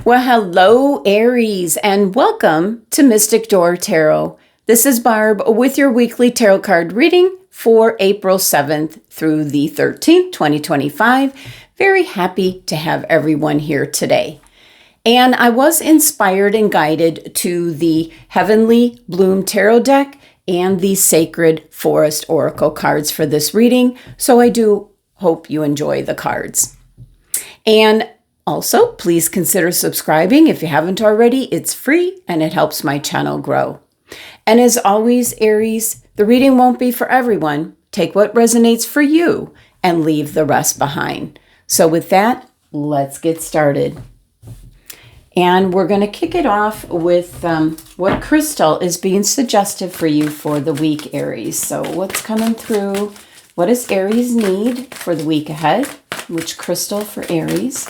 Well, hello, Aries, and welcome to Mystic Door Tarot. This is Barb with your weekly tarot card reading for April 7th through the 13th, 2025. Very happy to have everyone here today. And I was inspired and guided to the Heavenly Bloom Tarot deck and the Sacred Forest Oracle cards for this reading, so I do hope you enjoy the cards. And also, please consider subscribing if you haven't already. It's free and it helps my channel grow. And as always, Aries, the reading won't be for everyone. Take what resonates for you and leave the rest behind. So with that, let's get started. And we're going to kick it off with what crystal is being suggested for you for the week, Aries. So what's coming through? What does Aries need for the week ahead? Which crystal for Aries?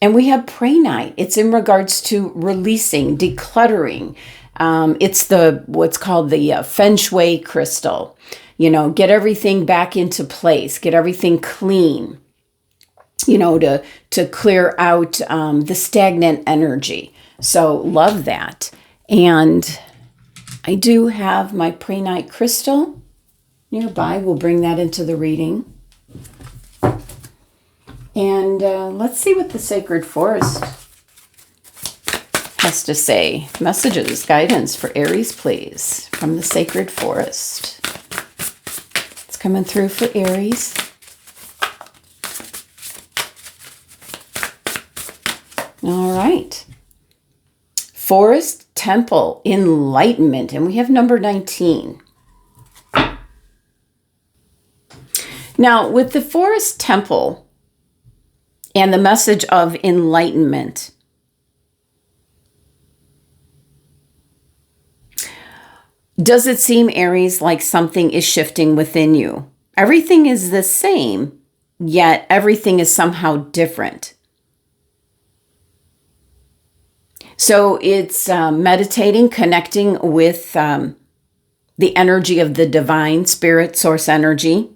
And we have Pray Night. It's in regards to releasing, decluttering. It's what's called the Feng Shui crystal. You know, get everything back into place, get everything clean, you know, to clear out the stagnant energy. So love that. And I do have my Pray Night crystal nearby. We'll bring that into the reading. And let's see what the Sacred Forest has to say. Messages, guidance for Aries, please, from the Sacred Forest. It's coming through for Aries. All right. Forest Temple, Enlightenment, and we have number 19. Now, with the Forest Temple and the message of enlightenment, does it seem, Aries, like something is shifting within you? Everything is the same, yet everything is somehow different. So it's meditating, connecting with the energy of the divine spirit source energy.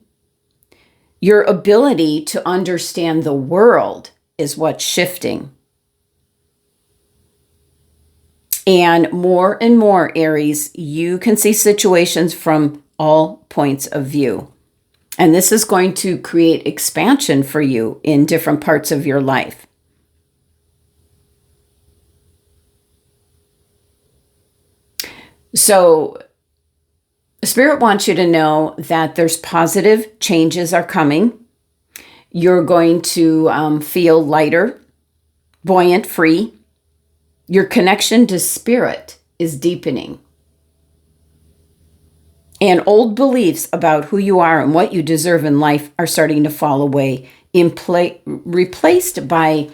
Your ability to understand the world is what's shifting. And more, Aries, you can see situations from all points of view. And this is going to create expansion for you in different parts of your life. So Spirit wants you to know that there's positive changes are coming. You're going to feel lighter, buoyant, free. Your connection to Spirit is deepening. And old beliefs about who you are and what you deserve in life are starting to fall away, replaced by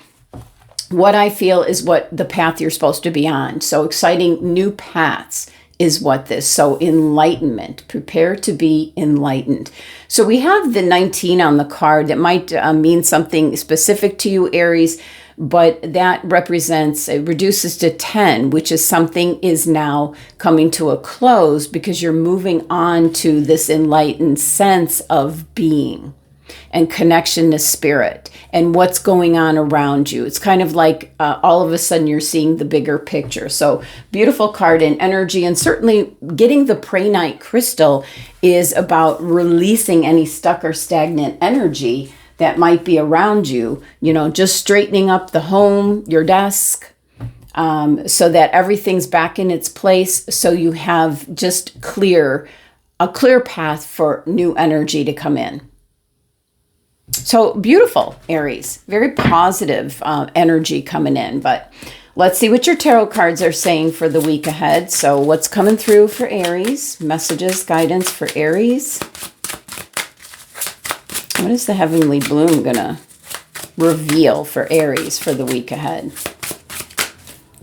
what I feel is what the path you're supposed to be on. So exciting new paths is what this. So enlightenment, prepare to be enlightened. So we have the 19 on the card. That might mean something specific to you, Aries, but that represents, it reduces to 10, which is something is now coming to a close because you're moving on to this enlightened sense of being and connection to Spirit and what's going on around you. It's kind of like all of a sudden you're seeing the bigger picture. So beautiful card and energy, and certainly getting the Pray Night crystal is about releasing any stuck or stagnant energy that might be around you, you know, just straightening up the home, your desk, so that everything's back in its place. So you have just a clear path for new energy to come in. So beautiful, Aries, very positive energy coming in, but let's see what your tarot cards are saying for the week ahead. So what's coming through for Aries? Messages, guidance for Aries. What is the Heavenly Bloom gonna reveal for Aries for the week ahead?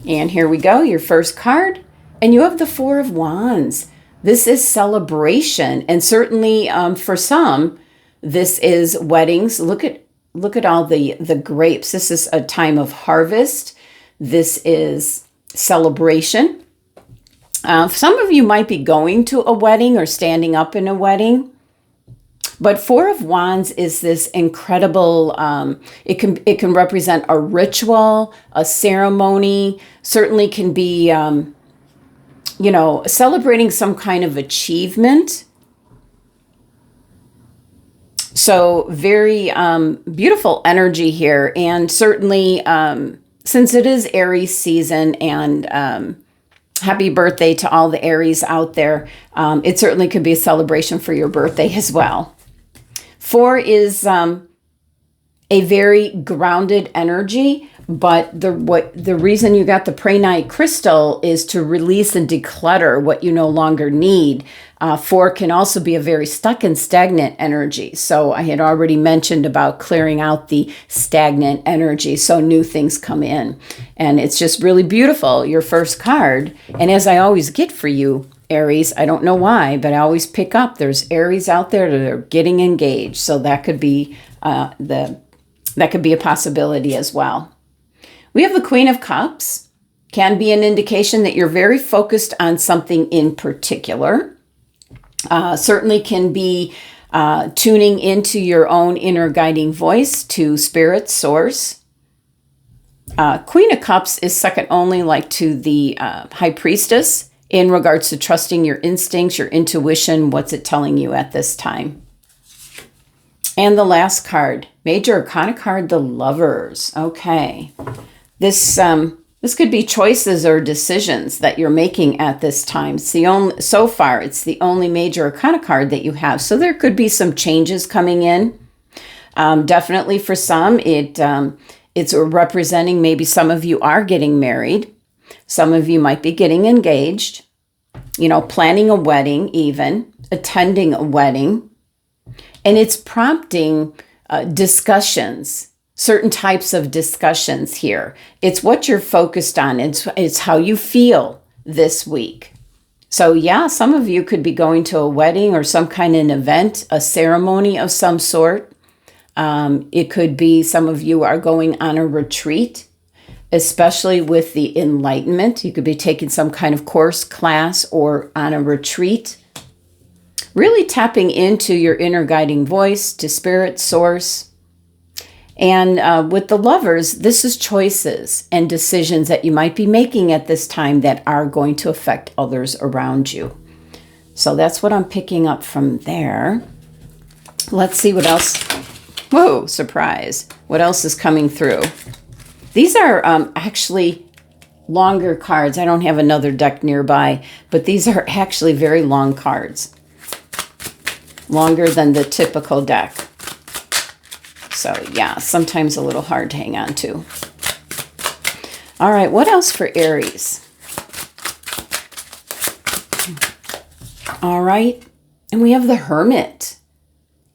And here we go, your first card, and you have the Four of Wands. This is celebration, and certainly for some, this is weddings. Look at all the grapes. This is a time of harvest. This is celebration. Some of you might be going to a wedding or standing up in a wedding. But Four of Wands is this incredible, it can represent a ritual, a ceremony, certainly can be, celebrating some kind of achievement. So very beautiful energy here. And certainly, since it is Aries season, and happy birthday to all the Aries out there, it certainly could be a celebration for your birthday as well. 4 is a very grounded energy, but the reason you got the prehnite crystal is to release and declutter what you no longer need. 4 can also be a very stuck and stagnant energy. So I had already mentioned about clearing out the stagnant energy so new things come in. And it's just really beautiful, your first card. And as I always get for you, Aries, I don't know why, but I always pick up there's Aries out there that are getting engaged. So that could be that could be a possibility as well. We have the Queen of Cups. Can be an indication that you're very focused on something in particular. Certainly can be tuning into your own inner guiding voice, to spirit source. Queen of Cups is second only to the High Priestess in regards to trusting your instincts, your intuition, what's it telling you at this time. And the last card, Major Arcana card, the Lovers. Okay. This could be choices or decisions that you're making at this time. It's so far, it's the only Major Arcana card that you have. So there could be some changes coming in. Definitely for some, it's representing maybe some of you are getting married. Some of you might be getting engaged, planning a wedding even, attending a wedding. And it's prompting discussions, certain types of discussions here. It's what you're focused on. It's how you feel this week. So yeah, some of you could be going to a wedding or some kind of an event, a ceremony of some sort. It could be some of you are going on a retreat, especially with the Enlightenment. You could be taking some kind of course, class, or on a retreat. Really tapping into your inner guiding voice, to spirit source. And with the Lovers, this is choices and decisions that you might be making at this time that are going to affect others around you. So that's what I'm picking up from there. Let's see what else. Whoa, surprise. What else is coming through? These are actually longer cards. I don't have another deck nearby, but these are actually very long cards. Longer than the typical deck. So yeah, sometimes a little hard to hang on to. All right, what else for Aries? All right, and we have the Hermit.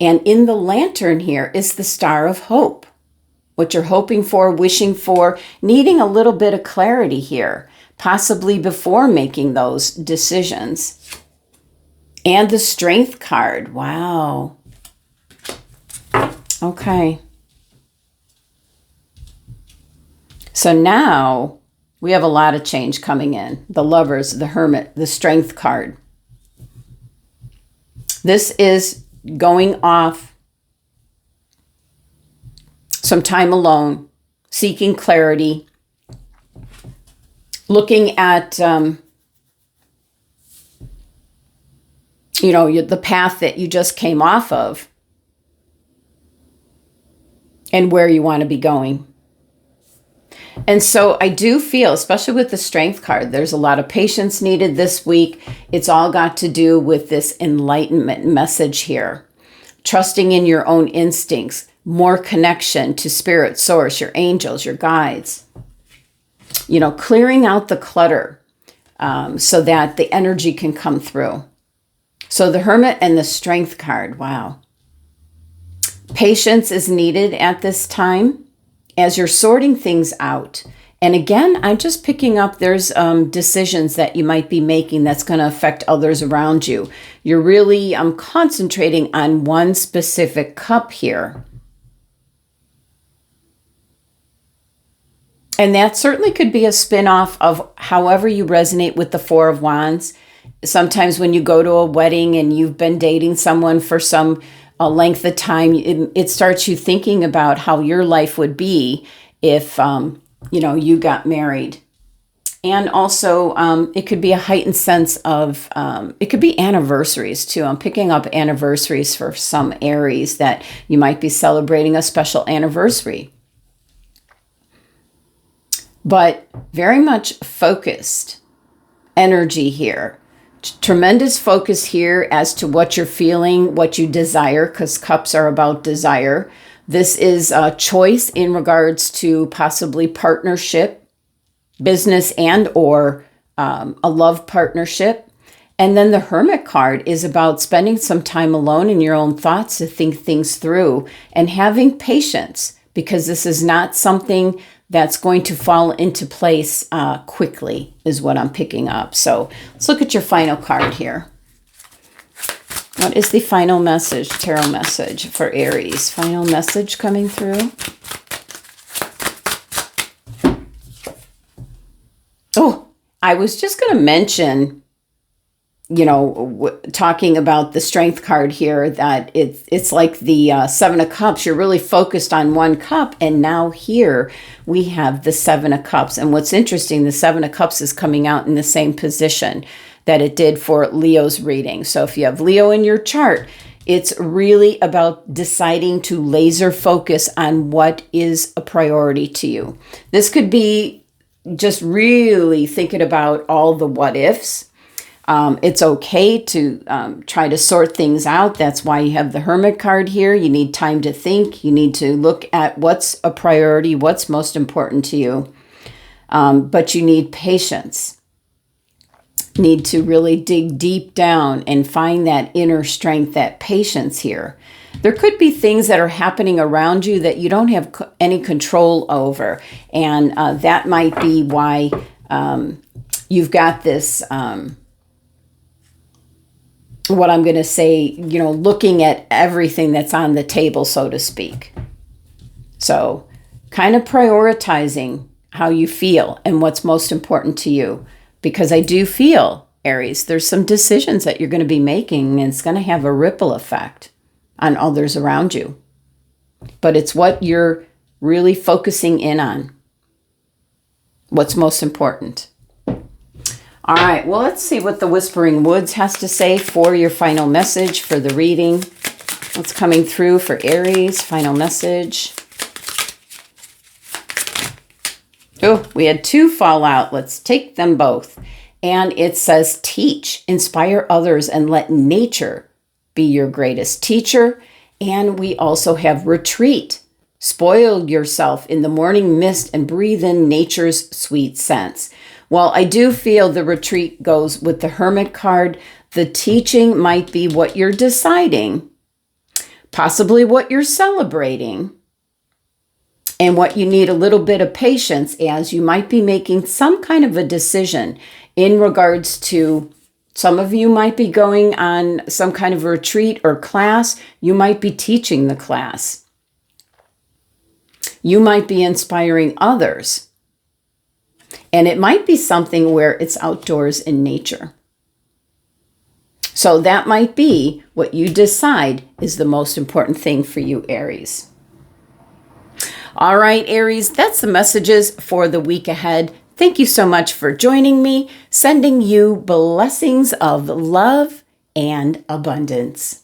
And in the Lantern here is the Star of Hope. What you're hoping for, wishing for, needing a little bit of clarity here, possibly before making those decisions. And the Strength card. Wow. Okay. So now we have a lot of change coming in. The Lovers, the Hermit, the Strength card. This is going off some time alone, seeking clarity, looking at, the path that you just came off of and where you want to be going. And so I do feel, especially with the Strength card, there's a lot of patience needed this week. It's all got to do with this enlightenment message here. Trusting in your own instincts, more connection to spirit source, your angels, your guides. Clearing out the clutter so that the energy can come through. So the Hermit and the Strength card, wow. Patience is needed at this time as you're sorting things out. And again, I'm just picking up there's decisions that you might be making that's going to affect others around you. You're really concentrating on one specific cup here. And that certainly could be a spin-off of however you resonate with the Four of Wands. Sometimes when you go to a wedding and you've been dating someone for some a length of time. It starts you thinking about how your life would be if, you got married. And also, it could be a heightened sense of, it could be anniversaries too. I'm picking up anniversaries for some Aries, that you might be celebrating a special anniversary. But very much focused energy here. Tremendous focus here as to what you're feeling, what you desire, because cups are about desire. This is a choice in regards to possibly partnership, business and or a love partnership. And then the Hermit card is about spending some time alone in your own thoughts to think things through and having patience, because this is not something that's going to fall into place quickly, is what I'm picking up. So let's look at your final card here. What is the final message, tarot message for Aries? Final message coming through. Oh, I was just going to mention, talking about the Strength card here, that it's like the Seven of Cups. You're really focused on one cup. And now here we have the Seven of Cups. And what's interesting, the Seven of Cups is coming out in the same position that it did for Leo's reading. So if you have Leo in your chart, it's really about deciding to laser focus on what is a priority to you. This could be just really thinking about all the what ifs. It's okay to try to sort things out. That's why you have the Hermit card here. You need time to think. You need to look at what's a priority, what's most important to you. But you need patience. Need to really dig deep down and find that inner strength, that patience here. There could be things that are happening around you that you don't have any control over. And that might be why you've got this, what I'm going to say, looking at everything that's on the table, so to speak. So kind of prioritizing how you feel and what's most important to you. Because I do feel, Aries, there's some decisions that you're going to be making, and it's going to have a ripple effect on others around you. But it's what you're really focusing in on. What's most important. All right, well, let's see what the Whispering Woods has to say for your final message for the reading. What's coming through for Aries? Final message. Oh, we had two fall out. Let's take them both. And it says, teach, inspire others, and let nature be your greatest teacher. And we also have retreat. Spoil yourself in the morning mist and breathe in nature's sweet scents. Well, I do feel the retreat goes with the Hermit card. The teaching might be what you're deciding, possibly what you're celebrating, and what you need a little bit of patience, as you might be making some kind of a decision in regards to, some of you might be going on some kind of retreat or class. You might be teaching the class. You might be inspiring others. And it might be something where it's outdoors in nature. So that might be what you decide is the most important thing for you, Aries. All right, Aries, that's the messages for the week ahead. Thank you so much for joining me, sending you blessings of love and abundance.